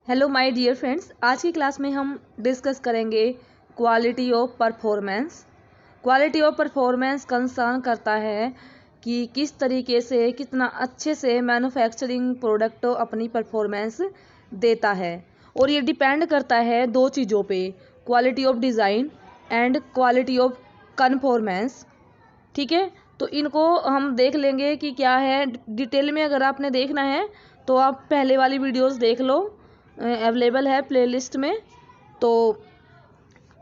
Hello my dear friends, आज की class में हम डिस्कस करेंगे quality of performance. Quality of performance concern करता है कि किस तरीके से कितना अच्छे से मैन्युफैक्चरिंग प्रोडक्ट अपनी परफॉर्मेंस देता है, और ये डिपेंड करता है दो चीज़ों पे, quality of design and quality of conformance. ठीक है, तो इनको हम देख लेंगे कि क्या है डिटेल में। अगर आपने देखना है तो आप पहले वाली वीडियोस देख लो, अवेलेबल है प्लेलिस्ट में। तो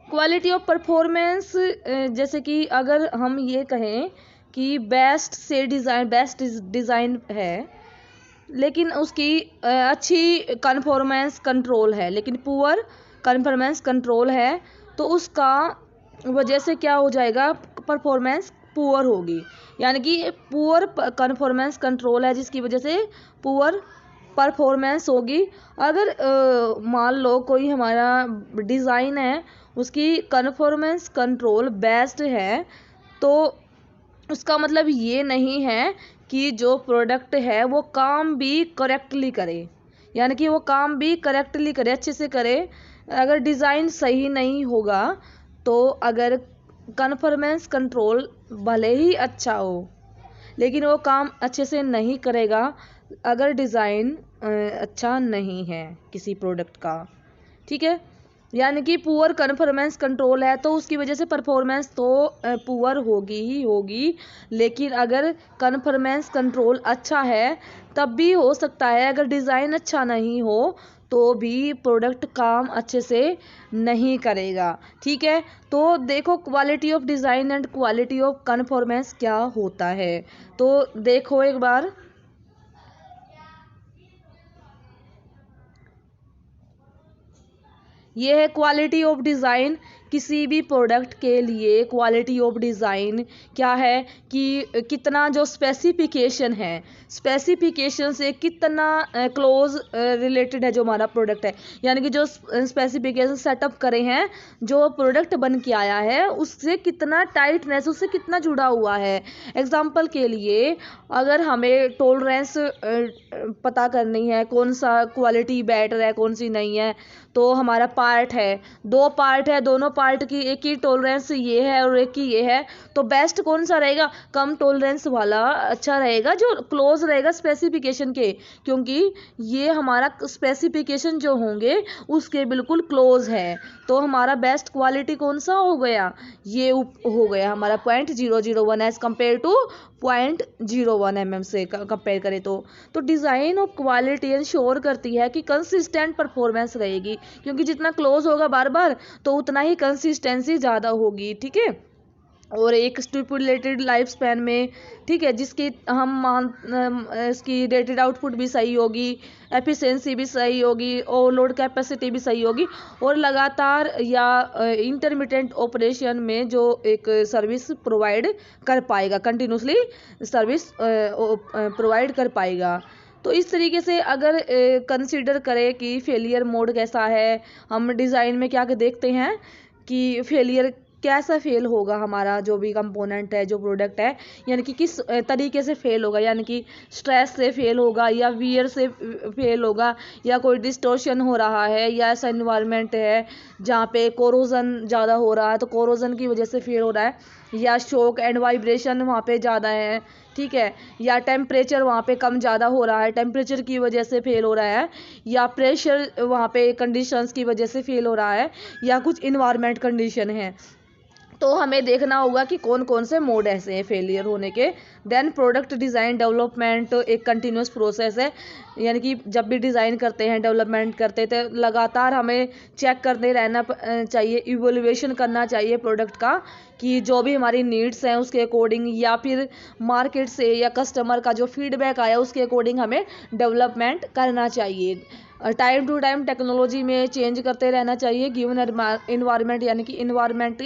क्वालिटी ऑफ परफॉर्मेंस, जैसे कि अगर हम ये कहें कि बेस्ट डिज़ाइन है लेकिन उसकी अच्छी कन्फॉर्मेंस कंट्रोल है, लेकिन पुअर कन्फॉर्मेंस कंट्रोल है, तो उसका वजह से क्या हो जाएगा, परफॉर्मेंस पुअर होगी। यानी कि पुअर कन्फॉर्मेंस कंट्रोल है जिसकी वजह से पुअर परफॉर्मेंस होगी। अगर मान लो कोई हमारा डिज़ाइन है, उसकी कन्फॉर्मेंस कंट्रोल बेस्ट है, तो उसका मतलब ये नहीं है कि जो प्रोडक्ट है वो काम भी करेक्टली करे, यानी कि वो काम भी करेक्टली करे, अच्छे से करे। अगर डिज़ाइन सही नहीं होगा तो अगर कन्फॉर्मेंस कंट्रोल भले ही अच्छा हो लेकिन वो काम अच्छे से नहीं करेगा अगर डिज़ाइन अच्छा नहीं है किसी प्रोडक्ट का। ठीक है, यानी कि पुअर कन्फॉर्मेंस कंट्रोल है तो उसकी वजह से परफॉर्मेंस तो पुअर होगी ही होगी, लेकिन अगर कन्फॉर्मेंस कंट्रोल अच्छा है तब भी हो सकता है अगर डिज़ाइन अच्छा नहीं हो तो भी प्रोडक्ट काम अच्छे से नहीं करेगा। ठीक है, तो देखो quality of design and quality of conformance क्या होता है, तो देखो एक बार। ये है क्वालिटी ऑफ डिज़ाइन। किसी भी प्रोडक्ट के लिए क्वालिटी ऑफ डिज़ाइन क्या है कि कितना जो स्पेसिफिकेशन है, स्पेसिफिकेशन से कितना क्लोज रिलेटेड है जो हमारा प्रोडक्ट है, यानी कि जो स्पेसिफिकेशन सेटअप करे हैं, जो प्रोडक्ट बन के आया है उससे कितना टाइटनेस, उससे कितना जुड़ा हुआ है। एग्जांपल के लिए अगर हमें टॉलरेंस पता करनी है, कौन सा क्वालिटी बेटर है कौन सी नहीं है, तो हमारा पार्ट है, दो पार्ट है, दोनों पार्ट की एक की टॉलरेंस ये है और एक की ये है, तो बेस्ट कौन सा रहेगा, कम टॉलरेंस वाला अच्छा रहेगा जो क्लोज रहेगा स्पेसिफिकेशन के, क्योंकि ये हमारा स्पेसिफिकेशन जो होंगे उसके बिल्कुल क्लोज है। तो हमारा बेस्ट क्वालिटी कौन सा हो गया, ये हो गया हमारा 0.001 एज कम्पेयर टू 0.01 mm से कंपेयर करें तो डिज़ाइन ऑफ क्वालिटी इंश्योर करती है कि कंसिस्टेंट परफॉर्मेंस रहेगी, क्योंकि जितना क्लोज होगा बार बार तो उतना ही कंसिस्टेंसी ज़्यादा होगी। ठीक है, और एक स्टिपुलेटेड लाइफ स्पैन में, ठीक है, जिसकी हम इसकी रेटेड आउटपुट भी सही होगी, एफिशिएंसी भी सही होगी, ओवरलोड कैपेसिटी भी सही होगी, और लगातार या इंटरमिटेंट ऑपरेशन में जो एक सर्विस प्रोवाइड कर पाएगा, कंटिन्यूसली सर्विस प्रोवाइड कर पाएगा। तो इस तरीके से अगर कंसीडर करें कि फेलियर मोड कैसा है, हम डिज़ाइन में क्या देखते हैं कि फेलियर कैसा फेल होगा हमारा जो भी कंपोनेंट है, जो प्रोडक्ट है, यानी कि किस तरीके से फेल होगा, यानी कि स्ट्रेस से फेल होगा या वियर से फेल होगा, या कोई डिस्टॉर्शन हो रहा है, या ऐसा इन्वायरमेंट है जहाँ पे कोरोजन ज़्यादा हो रहा है तो कोरोजन की वजह से फेल हो रहा है, या शॉक एंड वाइब्रेशन वहाँ पे ज़्यादा है। ठीक है, या टेम्परेचर वहाँ पे कम ज़्यादा हो रहा है, टेम्परेचर की वजह से फेल हो रहा है, या प्रेशर वहाँ पे कंडीशंस की वजह से फेल हो रहा है, या कुछ इन्वायरमेंट कंडीशन है। तो हमें देखना होगा कि कौन कौन से मोड ऐसे हैं फेलियर होने के। देन प्रोडक्ट डिज़ाइन डेवलपमेंट एक कंटिन्यूस प्रोसेस है, यानी कि जब भी डिज़ाइन करते हैं, डेवलपमेंट करते थे, लगातार हमें चेक करते रहना चाहिए, इवोल्यूशन करना चाहिए प्रोडक्ट का, कि जो भी हमारी नीड्स हैं उसके अकॉर्डिंग, या फिर मार्केट से या कस्टमर का जो फीडबैक आया उसके अकॉर्डिंग हमें डेवलपमेंट करना चाहिए। टाइम टू टाइम टेक्नोलॉजी में चेंज करते रहना चाहिए गिवन इन्वायरमेंट, यानी कि इन्वायरमेंट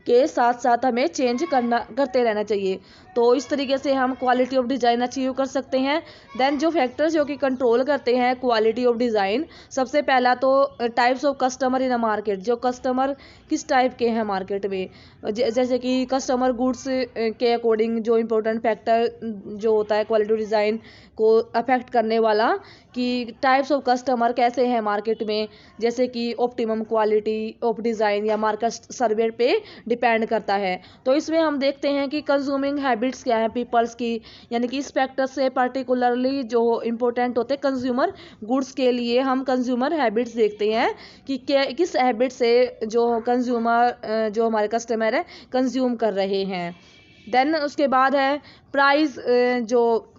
के साथ साथ हमें चेंज करते रहना चाहिए। तो इस तरीके से हम क्वालिटी ऑफ डिज़ाइन अचीव कर सकते हैं। देन जो फैक्टर्स जो कि कंट्रोल करते हैं क्वालिटी ऑफ डिज़ाइन, सबसे पहला तो types of customer in a market, जो कस्टमर किस टाइप के हैं मार्केट में, जैसे कि कस्टमर गुड्स के अकॉर्डिंग जो इम्पोर्टेंट फैक्टर जो होता है क्वालिटी ऑफ डिज़ाइन को अफेक्ट करने वाला, कि टाइप्स ऑफ कस्टमर कैसे हैं मार्केट में, जैसे कि ऑप्टिमम क्वालिटी ऑफ डिज़ाइन या मार्केट सर्वे पे डिपेंड करता है। तो इसमें हम देखते हैं कि कंज्यूमिंग हैबिट्स क्या है पीपल्स की, यानी कि इस फैक्टर से पर्टिकुलरली जो इम्पोर्टेंट होते हैं कंज्यूमर गुड्स के लिए हम कंज्यूमर हैबिट्स देखते हैं कि किस हैबिट से जो कंज्यूमर जो हमारे कस्टमर है कंज्यूम कर रहे हैं। देन उसके बाद है प्राइस, जो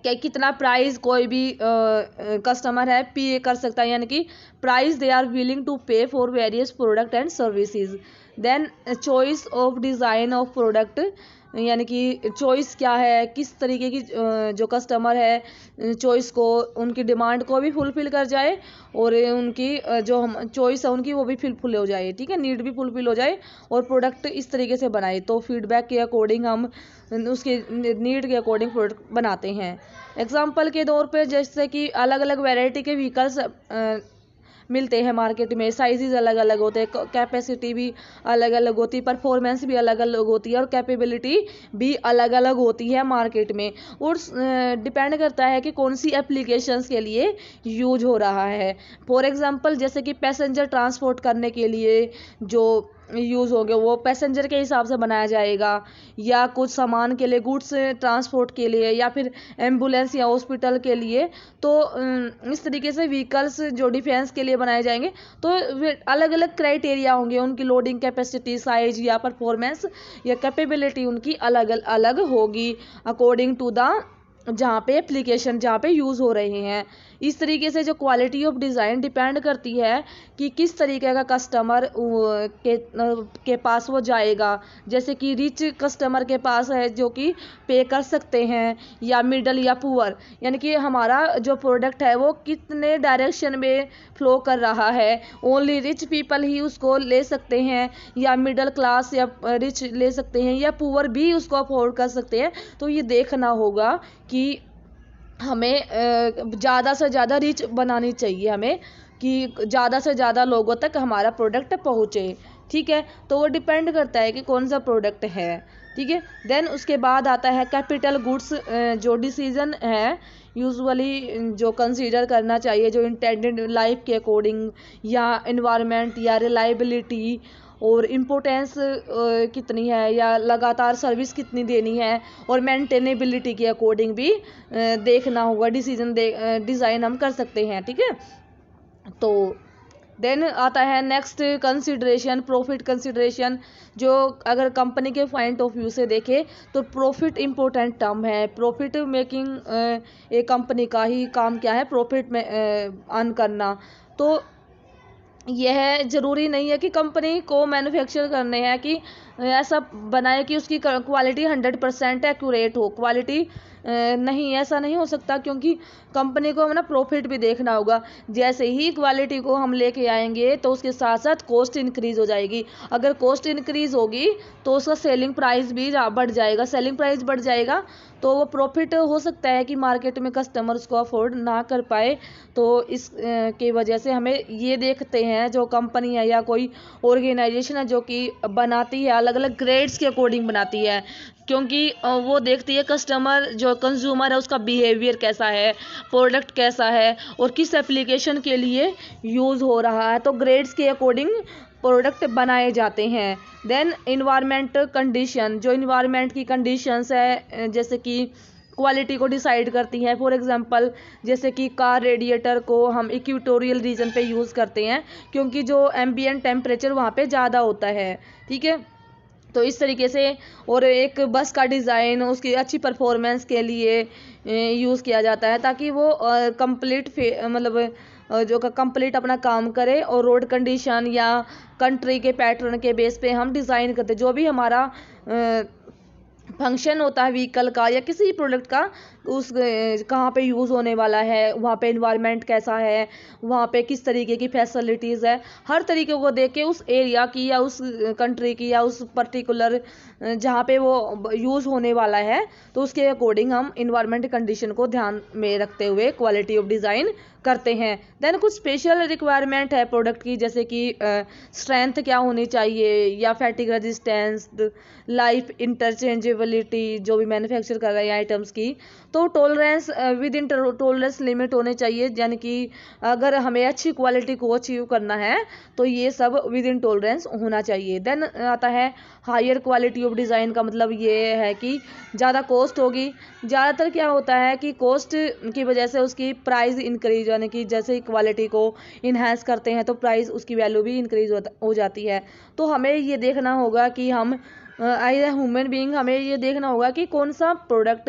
कितना प्राइस कोई भी कस्टमर है पे कर सकता है, यानी कि price they are willing to pay for various product and services. Then choice of design of product, यानी कि चॉइस क्या है, किस तरीके की जो कस्टमर है चॉइस को उनकी डिमांड को भी फुलफिल कर जाए और उनकी जो हम चॉइस है उनकी वो भी फुलफिल हो जाए, ठीक है, नीड भी फुलफिल हो जाए और प्रोडक्ट इस तरीके से बनाए। तो फीडबैक के अकॉर्डिंग हम उसके नीड के अकॉर्डिंग प्रोडक्ट बनाते हैं। एग्जाम्पल के तौर पे जैसे कि अलग अलग वैरायटी के व्हीकल्स मिलते हैं मार्केट में, साइजेस अलग अलग होते हैं, कैपेसिटी भी अलग अलग होती है, परफॉर्मेंस भी अलग अलग होती है और कैपेबिलिटी भी अलग अलग होती है मार्केट में, और डिपेंड करता है कि कौन सी एप्लीकेशंस के लिए यूज हो रहा है। फॉर एग्जांपल जैसे कि पैसेंजर ट्रांसपोर्ट करने के लिए जो यूज़ होंगे वो पैसेंजर के हिसाब से बनाया जाएगा, या कुछ सामान के लिए गुड्स ट्रांसपोर्ट के लिए, या फिर एम्बुलेंस या हॉस्पिटल के लिए। तो इस तरीके से व्हीकल्स जो डिफेंस के लिए बनाए जाएंगे तो अलग अलग क्राइटेरिया होंगे, उनकी लोडिंग कैपेसिटी, साइज या परफॉर्मेंस या कैपेबिलिटी उनकी अलग अलग होगी अकॉर्डिंग टू द जहाँ पे एप्लीकेशन जहाँ पे यूज़ हो रहे हैं। इस तरीके से जो क्वालिटी ऑफ डिज़ाइन डिपेंड करती है कि किस तरीके का कस्टमर के पास वो जाएगा। जैसे कि रिच कस्टमर के पास है जो कि पे कर सकते हैं, या मिडल या पुअर, यानी कि हमारा जो प्रोडक्ट है वो कितने डायरेक्शन में फ्लो कर रहा है, ओनली रिच पीपल ही उसको ले सकते हैं, या मिडिल क्लास या रिच ले सकते हैं, या पुअर भी उसको अफोर्ड कर सकते हैं। तो ये देखना होगा कि हमें ज़्यादा से ज़्यादा रीच बनानी चाहिए हमें, कि ज़्यादा से ज़्यादा लोगों तक हमारा प्रोडक्ट पहुँचे, ठीक है। तो वो डिपेंड करता है कि कौन सा प्रोडक्ट है, ठीक है। देन उसके बाद आता है कैपिटल गुड्स, जो डिसीजन है यूजुअली जो कंसीडर करना चाहिए, जो इंटेंडेड लाइफ के अकॉर्डिंग या एनवायरनमेंट या रिलायबिलिटी और इम्पोर्टेंस कितनी है, या लगातार सर्विस कितनी देनी है, और मेंटेनेबिलिटी के अकॉर्डिंग भी देखना होगा, डिज़ाइन हम कर सकते हैं, ठीक है। तो देन आता है नेक्स्ट कंसिडरेशन, प्रॉफिट कंसिडरेशन। जो अगर कंपनी के पॉइंट ऑफ व्यू से देखें तो प्रॉफिट इम्पोर्टेंट टर्म है। प्रॉफिट मेकिंग एक कंपनी का ही काम क्या है, प्रॉफिट में अर्न करना। तो यह ज़रूरी नहीं है कि कंपनी को मैन्युफैक्चर करने हैं कि ऐसा बनाए कि उसकी क्वालिटी 100% एक्यूरेट हो। क्वालिटी नहीं, ऐसा नहीं हो सकता, क्योंकि कंपनी को ना प्रॉफिट भी देखना होगा। जैसे ही क्वालिटी को हम लेके आएंगे तो उसके साथ साथ कॉस्ट इंक्रीज हो जाएगी। अगर कॉस्ट इंक्रीज होगी तो उसका सेलिंग प्राइस भी बढ़ जाएगा। सेलिंग प्राइस बढ़ जाएगा तो वो प्रॉफिट हो सकता है कि मार्केट में कस्टमर उसको अफोर्ड ना कर पाए। तो इस की वजह से हमें ये देखते हैं, जो कंपनी है या कोई ऑर्गेनाइजेशन है जो कि बनाती है, अलग अलग ग्रेड्स के अकॉर्डिंग बनाती है, क्योंकि वो देखती है कस्टमर जो कंज्यूमर है उसका बिहेवियर कैसा है, प्रोडक्ट कैसा है और किस एप्लीकेशन के लिए यूज़ हो रहा है। तो ग्रेड्स के अकॉर्डिंग प्रोडक्ट बनाए जाते हैं। देन इन्वायरमेंट कंडीशन, जो इन्वायरमेंट की कंडीशंस है जैसे कि क्वालिटी को डिसाइड करती हैं। फॉर एग्जांपल जैसे कि कार रेडिएटर को हम इक्वेटोरियल रीजन पे यूज़ करते हैं, क्योंकि जो एम्बिएंट टेम्परेचर वहाँ पे ज़्यादा होता है, ठीक है। तो इस तरीके से, और एक बस का डिज़ाइन उसकी अच्छी परफॉर्मेंस के लिए यूज़ किया जाता है, ताकि वो कंप्लीट मतलब जो कंप्लीट अपना काम करे। और रोड कंडीशन या कंट्री के पैटर्न के बेस पे हम डिज़ाइन करते, जो भी हमारा फंक्शन होता है व्हीकल का या किसी प्रोडक्ट का, उस कहाँ पे यूज़ होने वाला है, वहाँ पे इन्वायरमेंट कैसा है, वहाँ पे किस तरीके की फैसिलिटीज़ है, हर तरीके को देख के उस एरिया की या उस कंट्री की या उस पर्टिकुलर जहाँ पे वो यूज़ होने वाला है, तो उसके अकॉर्डिंग हम इन्वायरमेंट कंडीशन को ध्यान में रखते हुए क्वालिटी ऑफ डिज़ाइन करते हैं। देन कुछ स्पेशल रिक्वायरमेंट है प्रोडक्ट की, जैसे कि स्ट्रेंथ क्या होनी चाहिए, या फैटिग रेजिस्टेंस, लाइफ इंटरचेंजेबिलिटी जो भी मैन्युफैक्चर कर रहे हैं आइटम्स की, तो tolerance with in tolerance limit होने चाहिए, यानी कि अगर हमें अच्छी क्वालिटी को अचीव करना है तो ये सब विद इन टॉलरेंस होना चाहिए। देन आता है हायर क्वालिटी ऑफ डिज़ाइन का मतलब ये है कि ज़्यादा कॉस्ट होगी। ज़्यादातर क्या होता है कि कॉस्ट की वजह से उसकी प्राइस इंक्रीज, यानी कि जैसे ही क्वालिटी को इन्हांस करते हैं तो प्राइस उसकी वैल्यू भी इंक्रीज हो जाती है। तो हमें ये देखना होगा कि हम एज ए ह्यूमन बीइंग हमें ये देखना होगा कि कौन सा प्रोडक्ट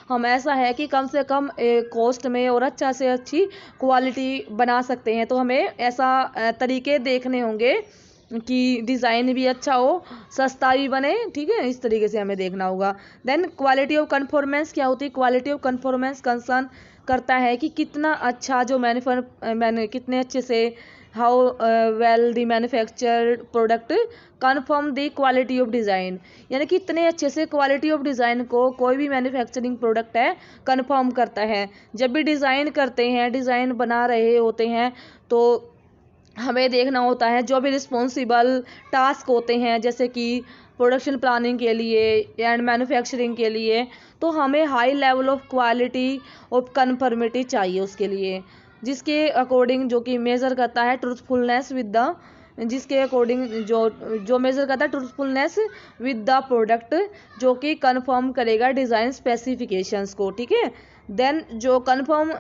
हम ऐसा है कि कम से कम कॉस्ट में और अच्छा से अच्छी क्वालिटी बना सकते हैं। तो हमें ऐसा तरीके देखने होंगे कि डिज़ाइन भी अच्छा हो, सस्ता भी बने, ठीक है, इस तरीके से हमें देखना होगा। देन क्वालिटी ऑफ कन्फॉर्मेंस क्या होती है? क्वालिटी ऑफ कन्फॉर्मेंस कंसर्न करता है कि कितना अच्छा जो कितने अच्छे से how well the manufactured product confirm the quality of design, यानी कि इतने अच्छे से क्वालिटी ऑफ डिज़ाइन को कोई भी मैन्युफैक्चरिंग प्रोडक्ट है कन्फर्म करता है। जब भी डिज़ाइन करते हैं, डिज़ाइन बना रहे होते हैं, तो हमें देखना होता है जो भी रिस्पॉन्सिबल टास्क होते हैं, जैसे कि प्रोडक्शन प्लानिंग के लिए एंड मैन्युफैक्चरिंग के लिए, तो हमें high level of quality of conformity चाहिए उसके लिए, जिसके अकॉर्डिंग जो कि मेज़र करता है ट्रूथफुलनेस विद द, जिसके अकॉर्डिंग जो मेज़र करता है ट्रूथफुलनेस विद द प्रोडक्ट, जो कि कन्फर्म करेगा डिज़ाइन स्पेसिफिकेशंस को, ठीक है। देन जो कन्फर्म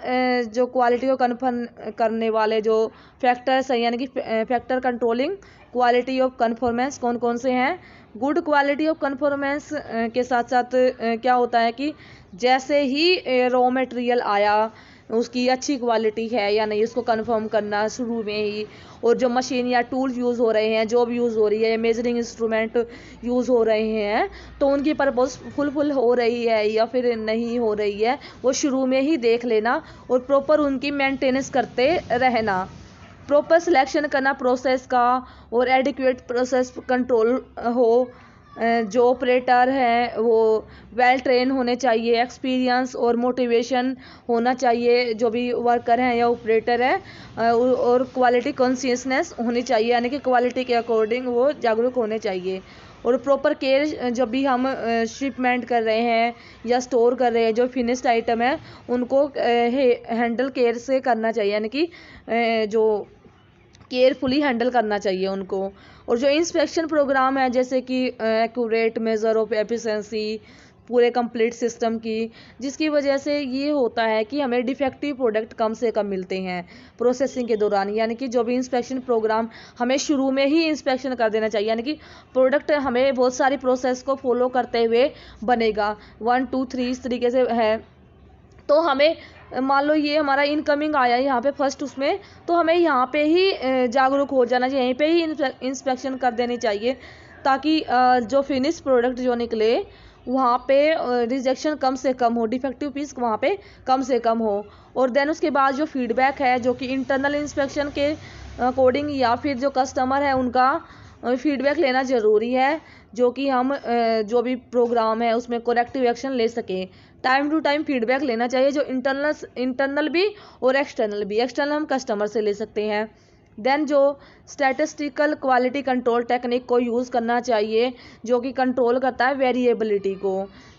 जो क्वालिटी को कन्फर्म करने वाले जो फैक्टर्स हैं, यानी कि factor controlling quality of conformance कौन कौन से हैं? गुड क्वालिटी ऑफ कन्फर्मेंस के साथ साथ क्या होता है कि जैसे ही रॉ मटेरियल आया उसकी अच्छी क्वालिटी है या नहीं, उसको कंफर्म करना शुरू में ही। और जो मशीन या टूल यूज़ हो रहे हैं, जॉब यूज़ हो रही है, मेजरिंग इंस्ट्रूमेंट यूज़ हो रहे हैं, तो उनकी पर्पस फुलफिल हो रही है या फिर नहीं हो रही है, वो शुरू में ही देख लेना और प्रॉपर उनकी मेंटेनेंस करते रहना। प्रॉपर सिलेक्शन करना प्रोसेस का, और एडिक्वेट प्रोसेस कंट्रोल हो। जो ऑपरेटर हैं वो वेल ट्रेन होने चाहिए, एक्सपीरियंस और मोटिवेशन होना चाहिए जो भी वर्कर हैं या ऑपरेटर है, और क्वालिटी कॉन्शियसनेस होनी चाहिए, यानी कि क्वालिटी के अकॉर्डिंग वो जागरूक होने चाहिए। और प्रॉपर केयर, जब भी हम शिपमेंट कर रहे हैं या स्टोर कर रहे हैं जो फिनिश्ड आइटम है, उनको हैंडल केयर से करना चाहिए, यानी कि जो केयरफुली हैंडल करना चाहिए उनको। और जो इंस्पेक्शन प्रोग्राम है, जैसे कि एक्यूरेट मेजर ऑफ एफिशिएंसी पूरे कंप्लीट सिस्टम की, जिसकी वजह से ये होता है कि हमें डिफेक्टिव प्रोडक्ट कम से कम मिलते हैं प्रोसेसिंग के दौरान। यानी कि जो भी इंस्पेक्शन प्रोग्राम हमें शुरू में ही इंस्पेक्शन कर देना चाहिए, यानी कि प्रोडक्ट हमें बहुत सारी प्रोसेस को फॉलो करते हुए बनेगा, 1 2 3 इस तरीके से है। तो हमें मान लो ये हमारा इनकमिंग आया यहाँ पे फर्स्ट उसमें, तो हमें यहाँ पे ही जागरूक हो जाना चाहिए, यहीं पे ही इंस्पेक्शन कर देनी चाहिए, ताकि जो फिनिश प्रोडक्ट जो निकले वहाँ पे रिजेक्शन कम से कम हो, डिफेक्टिव पीस वहाँ पे कम से कम हो। और देन उसके बाद जो फीडबैक है, जो कि इंटरनल इंस्पेक्शन के अकॉर्डिंग या फिर जो कस्टमर है उनका फीडबैक लेना ज़रूरी है, जो कि हम जो भी प्रोग्राम है उसमें करेक्टिव एक्शन ले सकें। टाइम टू टाइम फीडबैक लेना चाहिए, जो इंटरनल भी और एक्सटर्नल भी। एक्सटर्नल हम कस्टमर से ले सकते हैं। देन जो स्टैटिस्टिकल क्वालिटी कंट्रोल टेक्निक को यूज़ करना चाहिए, जो कि कंट्रोल करता है वेरिएबिलिटी को।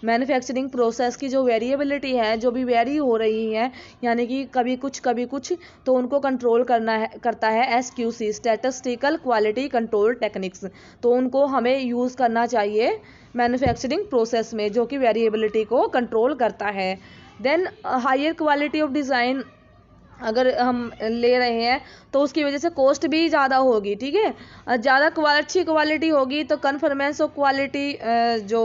मैन्युफैक्चरिंग प्रोसेस की जो वेरिएबिलिटी है, जो भी वेरी हो रही है, यानी कि कभी कुछ, तो उनको कंट्रोल करता है SQC, statistical quality control techniques. तो उनको हमें यूज़ करना चाहिए मैन्युफैक्चरिंग प्रोसेस में, जो कि वेरिएबिलिटी को कंट्रोल करता है। Then higher quality of design अगर हम ले रहे हैं तो उसकी वजह से कॉस्ट भी ज़्यादा होगी, ठीक है। ज़्यादा अच्छी क्वालिटी होगी तो कन्फर्मेंस ऑफ क्वालिटी जो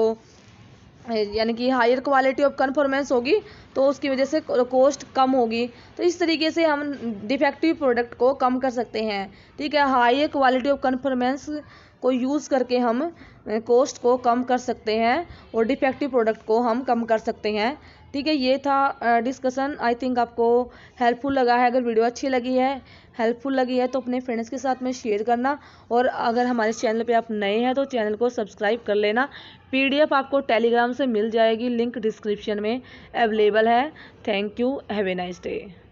यानी कि हायर क्वालिटी ऑफ कन्फर्मेंस होगी, तो उसकी वजह से कॉस्ट कम होगी। तो इस तरीके से हम डिफेक्टिव प्रोडक्ट को कम कर सकते हैं, ठीक है। हायर क्वालिटी ऑफ कन्फर्मेंस को यूज़ करके हम कॉस्ट को कम कर सकते हैं और डिफेक्टिव प्रोडक्ट को हम कम कर सकते हैं, ठीक है। ये था डिस्कशन। आई थिंक आपको हेल्पफुल लगा है। अगर वीडियो अच्छी लगी है, हेल्पफुल लगी है, तो अपने फ्रेंड्स के साथ में शेयर करना। और अगर हमारे चैनल पे आप नए हैं तो चैनल को सब्सक्राइब कर लेना। PDF आपको टेलीग्राम से मिल जाएगी, लिंक डिस्क्रिप्शन में अवेलेबल है। Thank you, have a nice day.